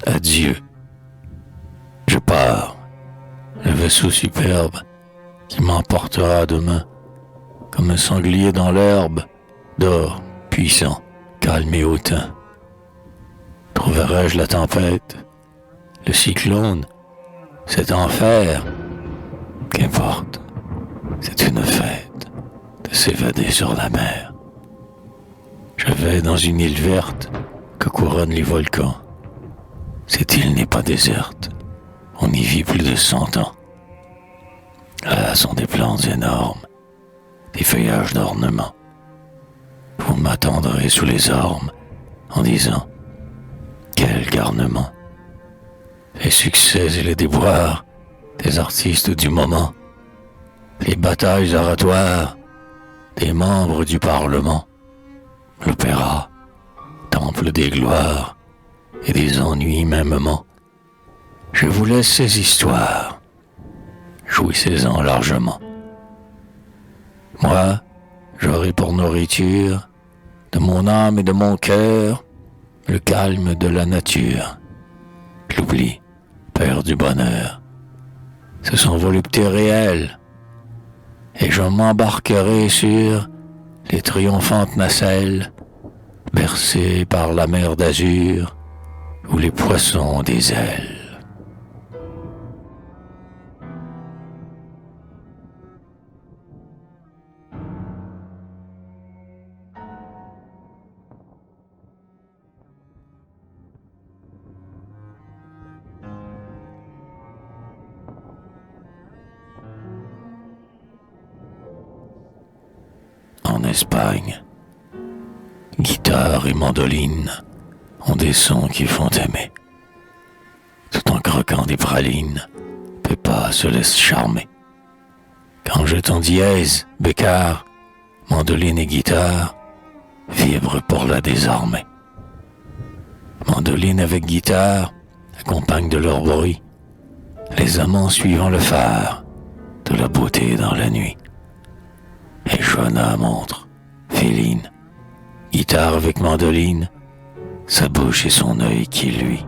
Adieu. Je pars. Le vaisseau superbe qui m'emportera demain, comme un sanglier dans l'herbe, dort, puissant, calme et hautain. Trouverai-je la tempête, le cyclone, cet enfer? Qu'importe, c'est une fête de s'évader sur la mer. Je vais dans une île verte que couronnent les volcans. Cette île n'est pas déserte, on y vit plus de 100 ans. Là sont des plantes énormes, des feuillages d'ornement. Vous m'attendrez sous les ormes en disant: quel garnement! Les succès et les déboires des artistes du moment, les batailles oratoires des membres du Parlement, l'opéra, temple des gloires et des ennuis mêmement. Je vous laisse ces histoires, jouissez-en largement. Moi, j'aurai pour nourriture de mon âme et de mon cœur le calme de la nature, l'oubli, père du bonheur. C'est son volupté réelle, et je m'embarquerai sur les triomphantes nacelles, bercées par la mer d'azur, où les poissons ont des ailes. En Espagne, guitare et mandoline ont des sons qui font aimer. Tout en croquant des pralines, Peppa se laisse charmer. Quand je t'en dièse, bécard, mandoline et guitare vibrent pour la désormais. Mandoline avec guitare accompagnent de leur bruit les amants suivant le phare de la beauté dans la nuit. Et Johanna montre, féline, guitare avec mandoline, sa bouche et son œil qui lui.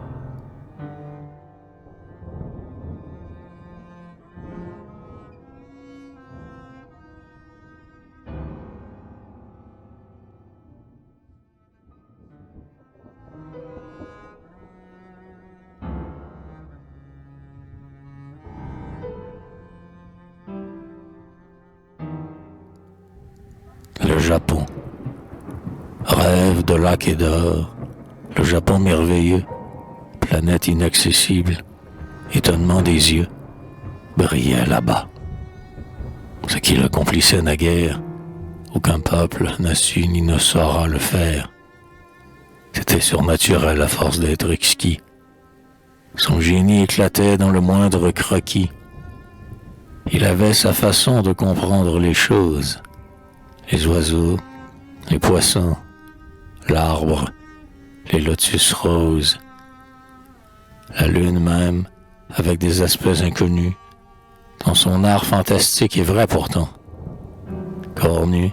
Le Japon. Rêve de lac et d'or, le Japon merveilleux, planète inaccessible, étonnement des yeux, brillait là-bas. Ce qu'il accomplissait naguère, aucun peuple n'a su ni ne saura le faire. C'était surnaturel à force d'être exquis. Son génie éclatait dans le moindre croquis. Il avait sa façon de comprendre les choses. Les oiseaux, les poissons, l'arbre, les lotus roses, la lune même, avec des aspects inconnus, dans son art fantastique et vrai pourtant. Corps nus,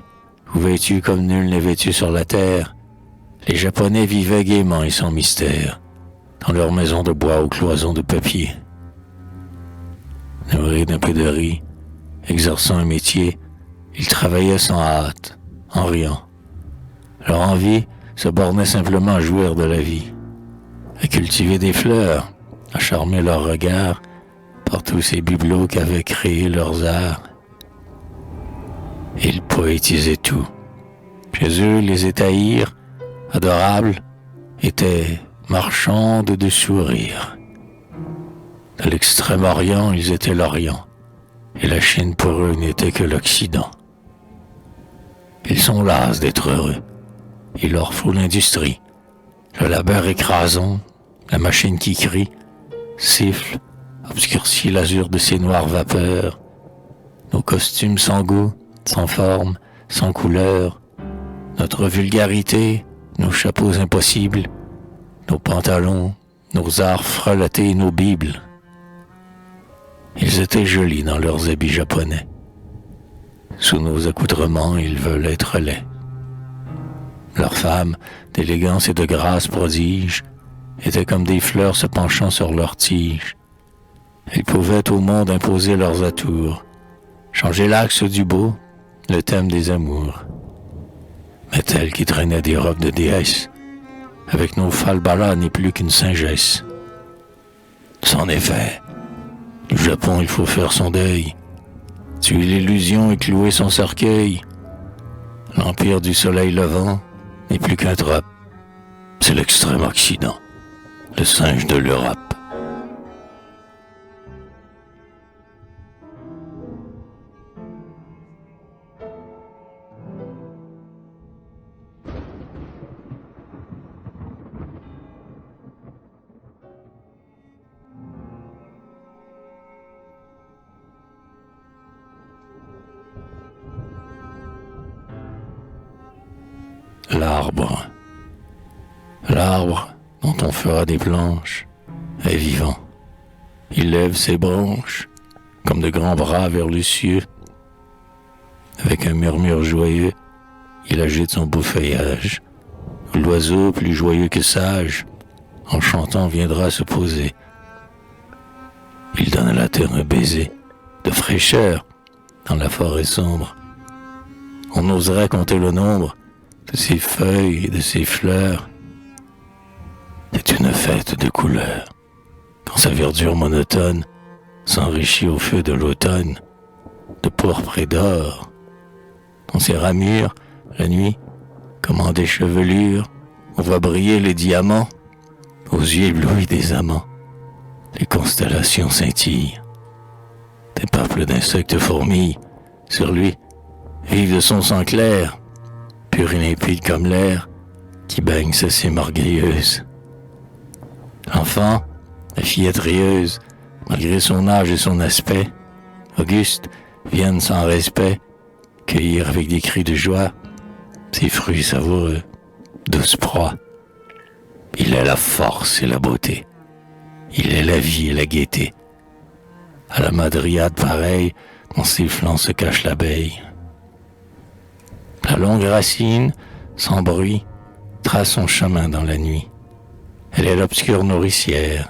ou vêtus comme nul n'est vêtu sur la terre, les Japonais vivaient gaiement et sans mystère, dans leur maison de bois aux cloisons de papier. Nourris d'un peu de riz, exerçant un métier, ils travaillaient sans hâte, en riant. Leur envie se bornait simplement à jouir de la vie, à cultiver des fleurs, à charmer leurs regards par tous ces bibelots qu'avaient créés leurs arts. Ils poétisaient tout. Chez eux, les étahirs, adorables, étaient marchandes de sourires. De l'extrême-orient, ils étaient l'Orient, et la Chine pour eux n'était que l'Occident. Ils sont las d'être heureux. Il leur faut l'industrie, le labeur écrasant, la machine qui crie, siffle, obscurcit l'azur de ses noires vapeurs, nos costumes sans goût, sans forme, sans couleur, notre vulgarité, nos chapeaux impossibles, nos pantalons, nos arts frelatés, nos bibles. Ils étaient jolis dans leurs habits japonais. Sous nos accoutrements, ils veulent être laids. Leurs femmes, d'élégance et de grâce prodige, étaient comme des fleurs se penchant sur leurs tiges. Elles pouvaient au monde imposer leurs atours, changer l'axe du beau, le thème des amours. Mais telles qui traînaient des robes de déesses, avec nos falbalas n'est plus qu'une singesse. C'en est fait. Du Japon, il faut faire son deuil, tuer l'illusion et clouer son cercueil. L'empire du soleil levant n'est plus qu'un drap. C'est l'extrême Occident, le singe de l'Europe. L'arbre. L'arbre dont on fera des planches est vivant. Il lève ses branches comme de grands bras vers les cieux. Avec un murmure joyeux, il agite son beau feuillage. L'oiseau, plus joyeux que sage, en chantant viendra se poser. Il donne à la terre un baiser de fraîcheur dans la forêt sombre. On oserait compter le nombre de ses feuilles et de ses fleurs. C'est une fête de couleurs, quand sa verdure monotone s'enrichit au feu de l'automne, de pourpre et d'or. Dans ses ramures, la nuit, comme en des chevelures, on voit briller les diamants, aux yeux éblouis des amants. Les constellations scintillent. Des peuples d'insectes fourmillent sur lui, vivent de son sang clair, pur et limpide comme l'air qui baigne sa cime orgueilleuse. L'enfant, la fillette rieuse, malgré son âge et son aspect, Auguste, viennent sans respect cueillir avec des cris de joie ses fruits savoureux, douce proie. Il est la force et la beauté, il est la vie et la gaieté. À la madriade pareille, dans ses flancs se cache l'abeille. La longue racine, sans bruit, trace son chemin dans la nuit. Elle est l'obscure nourricière,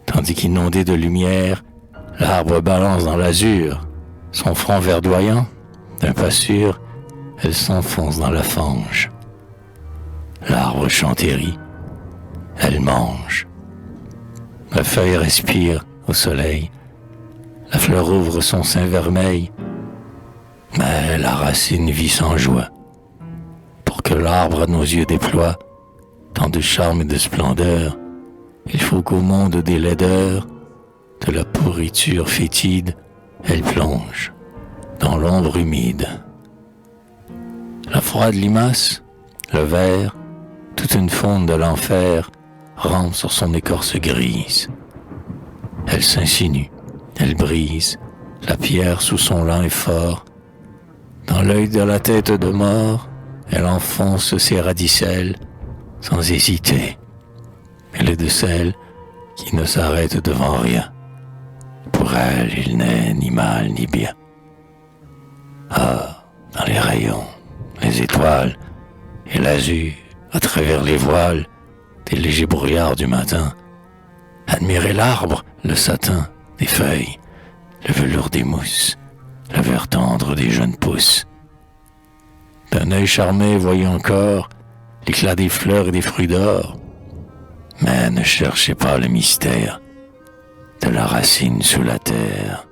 tandis qu'inondé de lumière, l'arbre balance dans l'azur, son front verdoyant, d'un pas sûr, elle s'enfonce dans la fange. L'arbre chante et rit, elle mange. La feuille respire au soleil, la fleur ouvre son sein vermeil, mais la racine vit sans joie. Pour que l'arbre à nos yeux déploie tant de charme et de splendeur, il faut qu'au monde des laideurs, de la pourriture fétide, elle plonge dans l'ombre humide. La froide limace, le ver, toute une faune de l'enfer rampe sur son écorce grise. Elle s'insinue, elle brise la pierre sous son lin fort. Dans l'œil de la tête de mort, elle enfonce ses radicelles sans hésiter. Elle est de celles qui ne s'arrêtent devant rien. Pour elle, il n'est ni mal ni bien. Ah, dans les rayons, les étoiles et l'azur, à travers les voiles des légers brouillards du matin, admirez l'arbre, le satin des feuilles, le velours des mousses, le vert tendre des jeunes pousses. D'un œil charmé, voyez encore l'éclat des fleurs et des fruits d'or, mais ne cherchez pas le mystère de la racine sous la terre.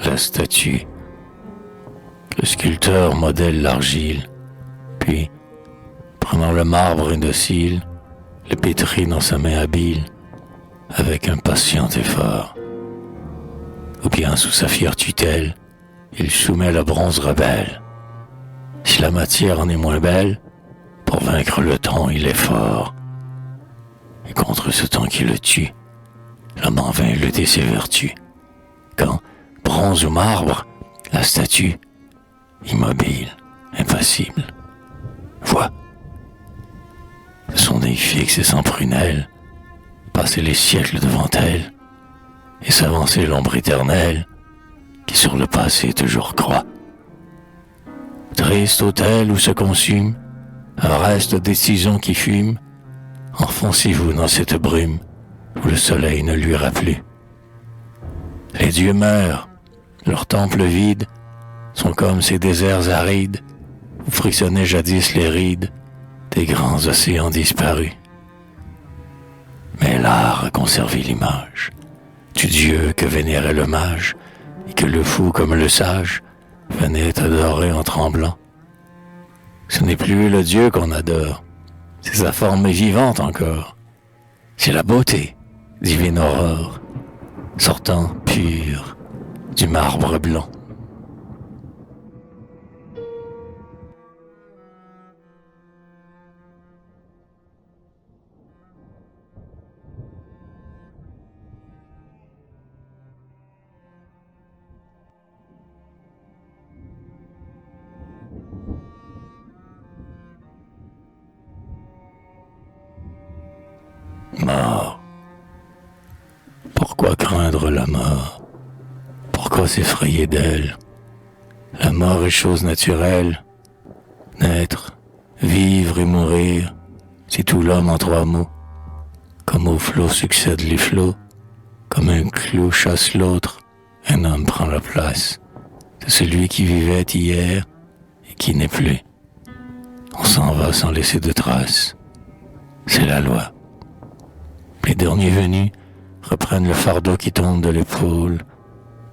La statue. Le sculpteur modèle l'argile, puis, prenant le marbre indocile, le pétrit dans sa main habile, avec un patient effort. Ou bien sous sa fière tutelle, il soumet le bronze rebelle. Si la matière en est moins belle, pour vaincre le temps il est fort. Et contre ce temps qui le tue, l'homme en vain lutter ses vertus. Quand, bronze ou marbre, la statue, immobile, impassible. Vois. Son œil fixe et sans prunelle, passer les siècles devant elle, et s'avancer l'ombre éternelle, qui sur le passé toujours croit. Triste hôtel où se consume un reste de décision qui fume, enfoncez-vous dans cette brume où le soleil ne luira plus. Les dieux meurent, leurs temples vides sont comme ces déserts arides où frissonnaient jadis les rides des grands océans disparus. Mais l'art a conservé l'image du Dieu que vénérait le mage et que le fou comme le sage venait adorer en tremblant. Ce n'est plus le Dieu qu'on adore, c'est sa forme vivante encore. C'est la beauté, divine aurore, sortant pure du marbre blanc. Mort. Pourquoi craindre la mort? Pourquoi s'effrayer d'elle? La mort est chose naturelle. Naître, vivre et mourir, c'est tout l'homme en trois mots. Comme aux flots succèdent les flots, comme un clou chasse l'autre, un homme prend la place de celui qui vivait hier et qui n'est plus. On s'en va sans laisser de traces. C'est la loi. Les derniers venus reprennent le fardeau qui tombe de l'épaule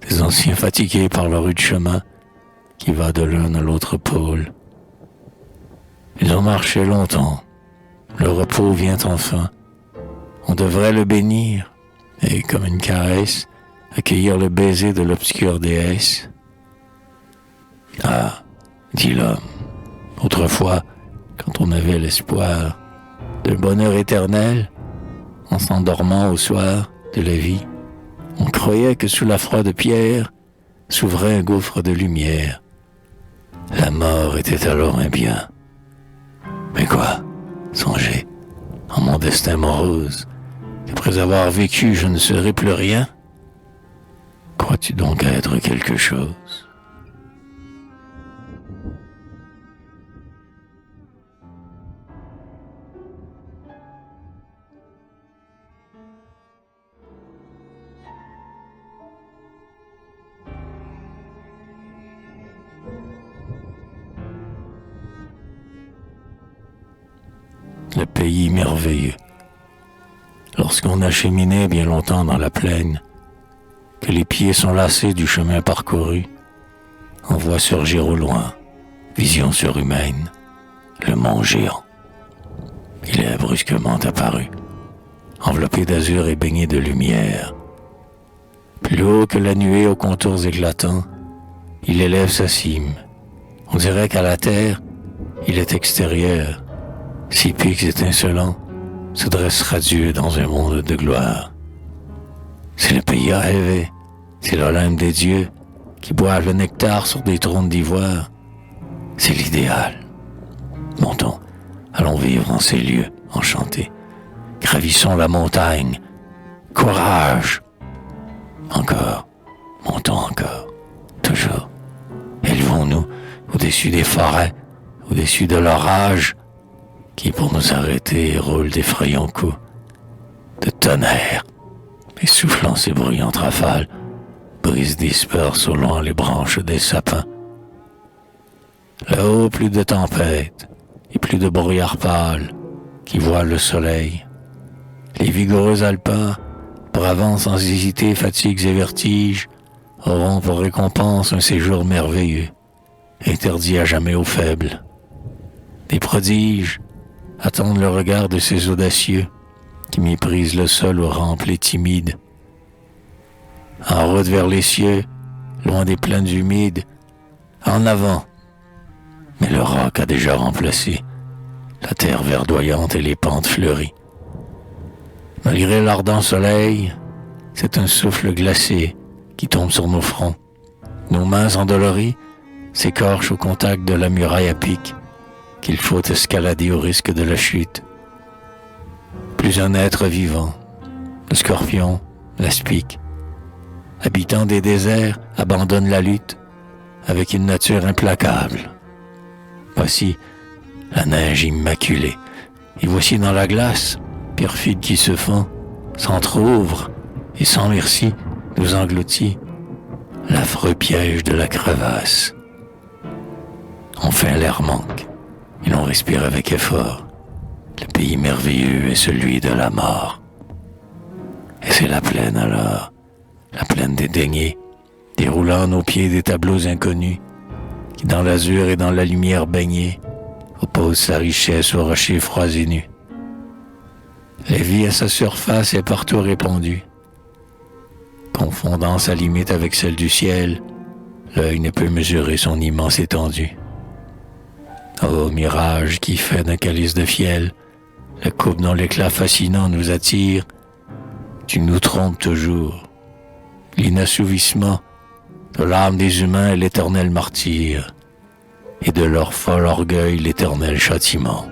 des anciens fatigués par le rude chemin qui va de l'un à l'autre pôle. Ils ont marché longtemps, le repos vient enfin. On devrait le bénir et, comme une caresse, accueillir le baiser de l'obscure déesse. Ah, dit l'homme, autrefois, quand on avait l'espoir d'un bonheur éternel, en s'endormant au soir de la vie, on croyait que sous la froide pierre s'ouvrait un gouffre de lumière. La mort était alors un bien. Mais quoi, songez, en mon destin morose, qu'après avoir vécu je ne serai plus rien? Crois-tu donc être quelque chose? Le pays merveilleux. Lorsqu'on a cheminé bien longtemps dans la plaine, que les pieds sont lassés du chemin parcouru, on voit surgir au loin, vision surhumaine, le mont géant. Il est brusquement apparu, enveloppé d'azur et baigné de lumière. Plus haut que la nuée aux contours éclatants, il élève sa cime. On dirait qu'à la terre, il est extérieur. Six pics étincelants se dressent radieux dans un monde de gloire. C'est le pays à rêver, c'est l'Olympe des dieux qui boivent le nectar sur des trônes d'ivoire. C'est l'idéal. Montons, allons vivre en ces lieux enchantés. Gravissons la montagne. Courage! Encore, montons encore, toujours. Élevons-nous au-dessus des forêts, au-dessus de l'orage, qui pour nous arrêter roule d'effrayants coups de tonnerre, et soufflant ses bruyantes rafales, brise disperse au loin les branches des sapins. Là-haut, plus de tempêtes et plus de brouillard pâle qui voilent le soleil. Les vigoureux alpins, bravant sans hésiter fatigues et vertiges, auront pour récompense un séjour merveilleux, interdit à jamais aux faibles. Des prodiges attendent le regard de ces audacieux qui méprisent le sol aux rampes et timides. En route vers les cieux, loin des plaines humides, en avant. Mais le roc a déjà remplacé la terre verdoyante et les pentes fleuries. Malgré l'ardent soleil, c'est un souffle glacé qui tombe sur nos fronts. Nos mains endolories s'écorche au contact de la muraille à pic qu'il faut escalader au risque de la chute. Plus un être vivant, le scorpion, l'aspic, habitant des déserts, abandonne la lutte avec une nature implacable. Voici la neige immaculée, et voici dans la glace, perfide qui se fend, s'entr'ouvre et sans merci nous engloutit l'affreux piège de la crevasse. Enfin l'air manque, et l'on respire avec effort. Le pays merveilleux est celui de la mort. Et c'est la plaine alors, la plaine des daignés, déroulant à nos pieds des tableaux inconnus, qui dans l'azur et dans la lumière baignée, oppose sa richesse aux rochers froids et nus. La vie à sa surface est partout répandue. Confondant sa limite avec celle du ciel, l'œil ne peut mesurer son immense étendue. Ô mirage qui fait d'un calice de fiel, la coupe dont l'éclat fascinant nous attire, tu nous trompes toujours. L'inassouvissement de l'âme des humains est l'éternel martyr, et de leur fol orgueil l'éternel châtiment.